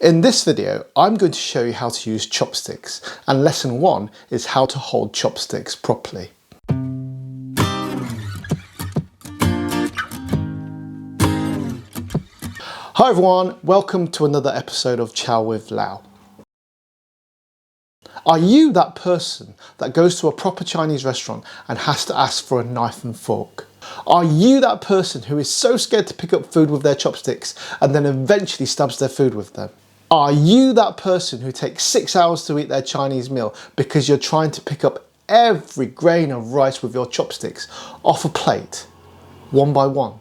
In this video, I'm going to show you how to use chopsticks, and lesson 1 is how to hold chopsticks properly. Hi everyone, welcome to another episode of Chow with Lau. Are you that person that goes to a proper Chinese restaurant and has to ask for a knife and fork? Are you that person who is so scared to pick up food with their chopsticks and then eventually stabs their food with them? Are you that person who takes 6 hours to eat their Chinese meal because you're trying to pick up every grain of rice with your chopsticks off a plate, one by one?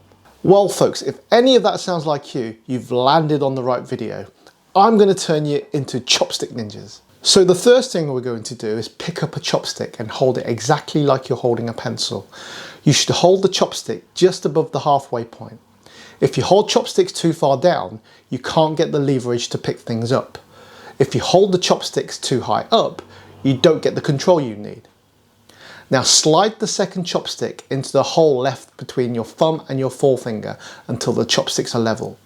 Well folks, if any of that sounds like you, you've landed on the right video. I'm going to turn you into chopstick ninjas. So the first thing we're going to do is pick up a chopstick and hold it exactly like you're holding a pencil. You should hold the chopstick just above the halfway point. If you hold chopsticks too far down, you can't get the leverage to pick things up. If you hold the chopsticks too high up, you don't get the control you need. Now slide the second chopstick into the hole left between your thumb and your forefinger until the chopsticks are level.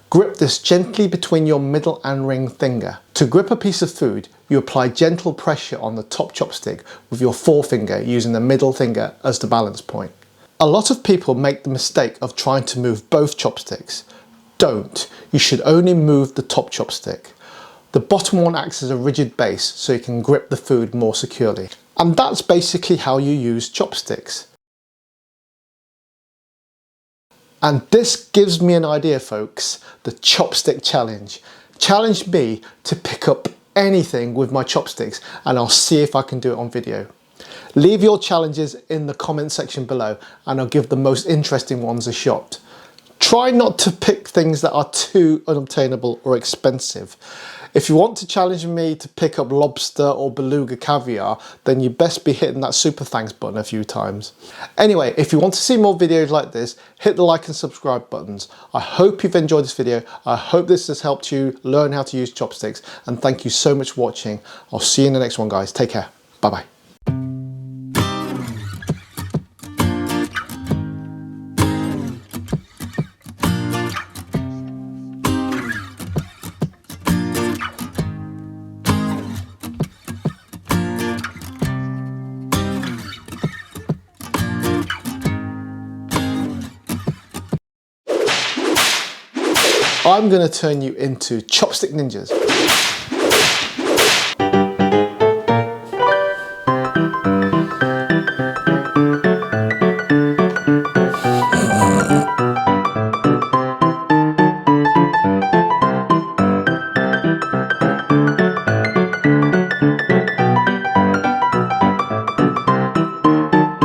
Grip this gently between your middle and ring finger. To grip a piece of food, you apply gentle pressure on the top chopstick with your forefinger using the middle finger as the balance point. A lot of people make the mistake of trying to move both chopsticks. Don't. You should only move the top chopstick. The bottom one acts as a rigid base so you can grip the food more securely. And that's basically how you use chopsticks. And this gives me an idea folks, the chopstick challenge. Challenge me to pick up anything with my chopsticks and I'll see if I can do it on video. Leave your challenges in the comment section below and I'll give the most interesting ones a shot. Try not to pick things that are too unobtainable or expensive. If you want to challenge me to pick up lobster or beluga caviar, then you best be hitting that super thanks button a few times. Anyway, if you want to see more videos like this, hit the like and subscribe buttons. I hope you've enjoyed this video. I hope this has helped you learn how to use chopsticks, and thank you so much for watching. I'll see you in the next one guys. Take care. Bye bye. I'm going to turn you into chopstick ninjas.